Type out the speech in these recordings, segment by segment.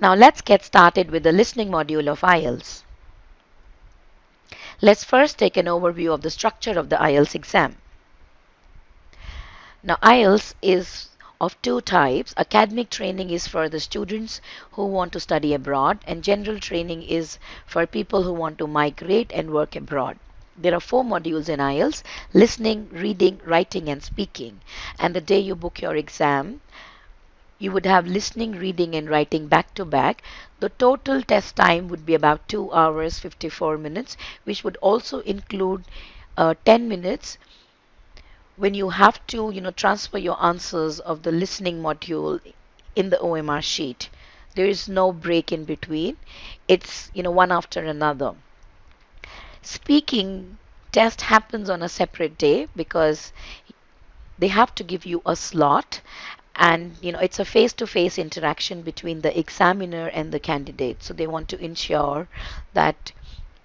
Now let's get started with the listening module of IELTS. Let's first take an overview of the structure of the IELTS exam. Now IELTS is of two types. Academic training is for the students who want to study abroad, and general training is for people who want to migrate and work abroad. There are 4 modules in IELTS: listening, reading, writing and speaking. And the day you book your exam, you would have listening, reading and writing back to back. The total test time would be about 2 hours 54 minutes, which would also include 10 minutes when you have to transfer your answers of the listening module in the OMR sheet. There is no break in between. It's one after another. Speaking test happens on a separate day because they have to give you a slot, and it's a face-to-face interaction between the examiner and the candidate, so they want to ensure that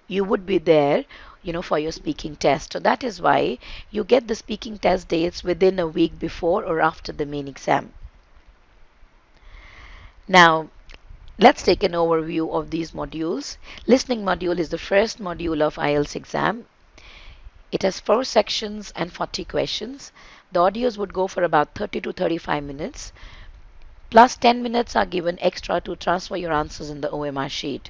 you would be there for your speaking test. So that is why you get the speaking test dates within a week before or after the main exam. Now let's take an overview of these modules. Listening module is the first module of IELTS exam. It has 4 sections and 40 questions. The audios would go for about 30 to 35 minutes, plus 10 minutes are given extra to transfer your answers in the OMR sheet.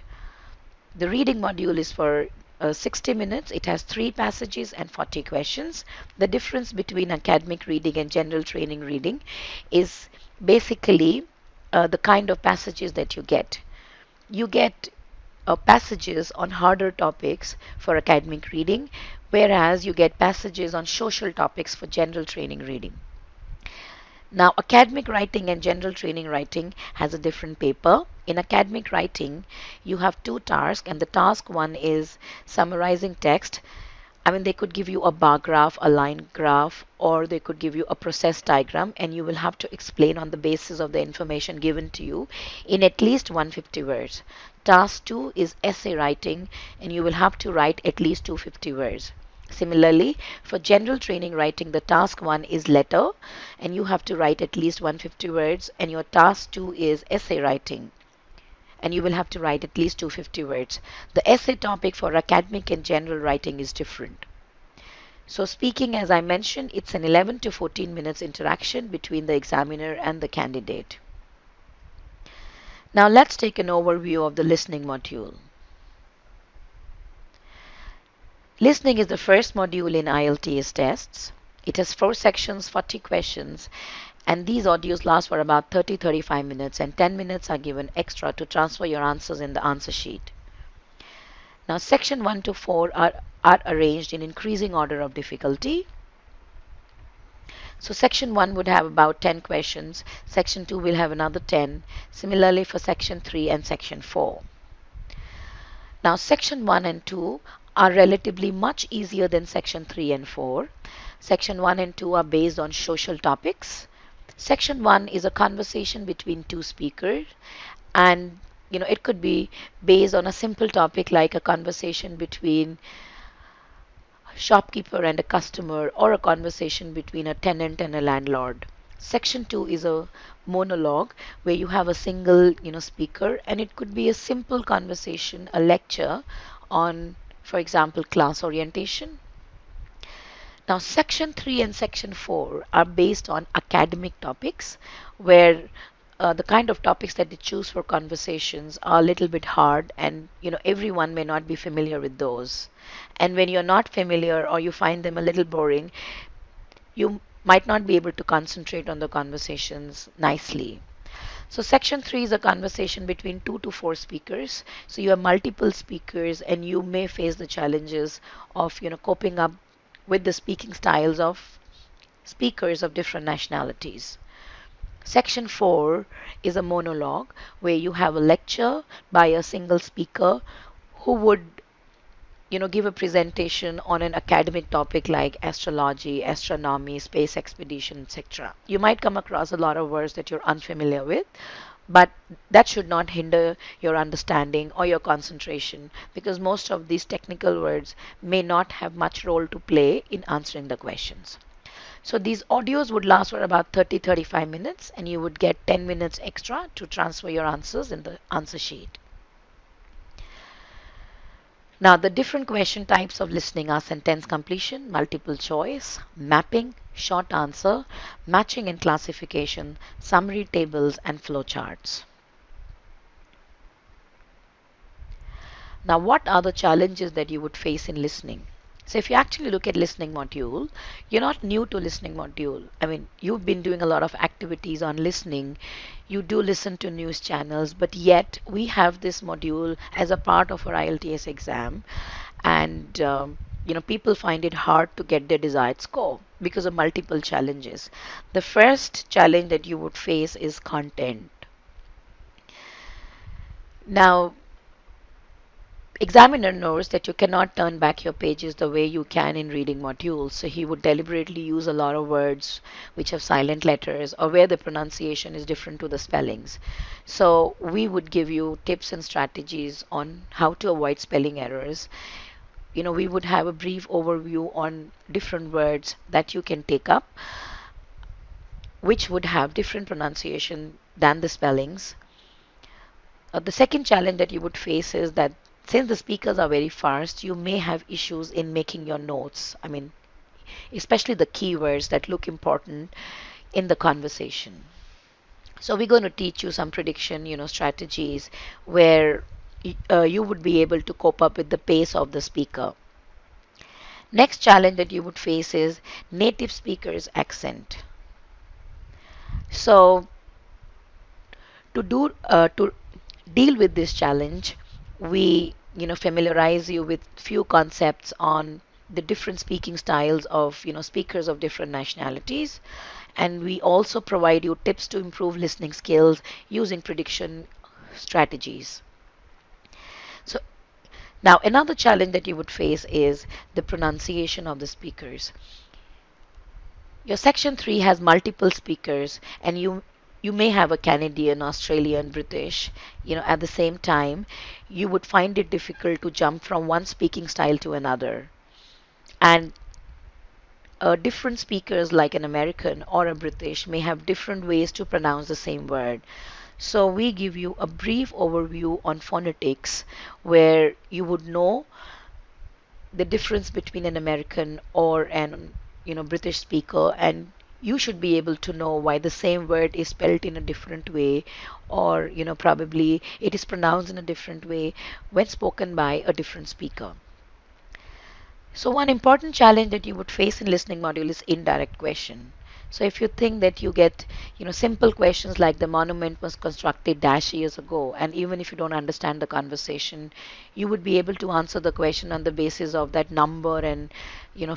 The reading module is for 60 minutes. It has 3 passages and 40 questions. The difference between academic reading and general training reading is basically the kind of passages that you get. You get passages on harder topics for academic reading, whereas you get passages on social topics for general training reading. Now, academic writing and general training writing has a different paper. In academic writing, you have 2 tasks, and the task 1 is summarizing text. They could give you a bar graph, a line graph, or they could give you a process diagram, and you will have to explain on the basis of the information given to you in at least 150 words. Task 2 is essay writing, and you will have to write at least 250 words. Similarly, for general training writing, the task 1 is letter, and you have to write at least 150 words, and your task 2 is essay writing, and you will have to write at least 250 words. The essay topic for academic and general writing is different. So speaking, as I mentioned, it's an 11 to 14 minutes interaction between the examiner and the candidate. Now let's take an overview of the listening module. Listening is the first module in IELTS tests. It has 4 sections, 40 questions, and these audios last for about 30-35 minutes, and 10 minutes are given extra to transfer your answers in the answer sheet. Now section 1 to 4 are arranged in increasing order of difficulty. So section 1 would have about 10 questions, section 2 will have another 10, similarly for section 3 and section 4. Now section 1 and 2 are relatively much easier than section 3 and 4. Section 1 and 2 are based on social topics. Section 1 is a conversation between 2 speakers, and it could be based on a simple topic like a conversation between a shopkeeper and a customer, or a conversation between a tenant and a landlord. Section 2 is a monologue where you have a single speaker, and it could be a simple conversation, a lecture on, for example, class orientation. Now section 3 and section 4 are based on academic topics, where the kind of topics that they choose for conversations are a little bit hard, and everyone may not be familiar with those. And when you're not familiar or you find them a little boring, you might not be able to concentrate on the conversations nicely. So section 3 is a conversation between 2 to 4 speakers. So you have multiple speakers, and you may face the challenges of coping up with the speaking styles of speakers of different nationalities. Section 4 is a monologue where you have a lecture by a single speaker who would give a presentation on an academic topic like astrology, astronomy, space expedition, etc. You might come across a lot of words that you're unfamiliar with, but that should not hinder your understanding or your concentration, because most of these technical words may not have much role to play in answering the questions. So these audios would last for about 30-35 minutes, and you would get 10 minutes extra to transfer your answers in the answer sheet. Now, the different question types of listening are sentence completion, multiple choice, mapping, short answer, matching and classification, summary tables, and flowcharts. Now, what are the challenges that you would face in listening? So if you actually look at listening module, you're not new to listening module. I mean, you've been doing a lot of activities on listening. You do listen to news channels, but yet we have this module as a part of our IELTS exam, and people find it hard to get their desired score because of multiple challenges. The first challenge that you would face is content. Now, examiner knows that you cannot turn back your pages the way you can in reading modules, so he would deliberately use a lot of words which have silent letters or where the pronunciation is different to the spellings. So we would give you tips and strategies on how to avoid spelling errors. We would have a brief overview on different words that you can take up which would have different pronunciation than the spellings. The second challenge that you would face is that since the speakers are very fast, you may have issues in making your notes. I mean, especially the keywords that look important in the conversation. So we're going to teach you some prediction, strategies where you would be able to cope up with the pace of the speaker. Next challenge that you would face is native speakers' accent. So to deal with this challenge, we familiarize you with few concepts on the different speaking styles of speakers of different nationalities, and we also provide you tips to improve listening skills using prediction strategies. So now another challenge that you would face is the pronunciation of the speakers. Your section 3 has multiple speakers, and you may have a Canadian, Australian, British, at the same time. You would find it difficult to jump from one speaking style to another. And different speakers, like an American or a British, may have different ways to pronounce the same word. So we give you a brief overview on phonetics where you would know the difference between an American or an British speaker, and you should be able to know why the same word is spelled in a different way, or probably it is pronounced in a different way when spoken by a different speaker. So one important challenge that you would face in listening module is indirect question. So if you think that you get, simple questions like the monument was constructed dash years ago, and even if you don't understand the conversation, you would be able to answer the question on the basis of that number and,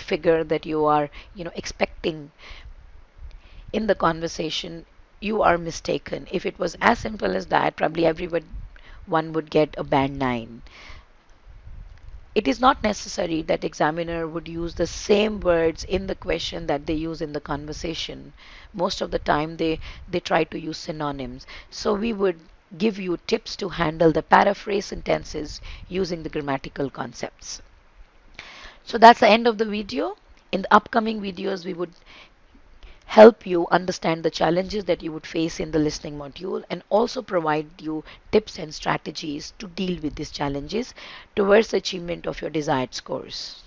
figure that you are, expecting in the conversation, you are mistaken. If it was as simple as that, probably everyone one would get a band 9. It is not necessary that examiner would use the same words in the question that they use in the conversation. Most of the time they try to use synonyms. So we would give you tips to handle the paraphrase sentences using the grammatical concepts. So that's the end of the video. In the upcoming videos, we would help you understand the challenges that you would face in the listening module, and also provide you tips and strategies to deal with these challenges towards the achievement of your desired scores.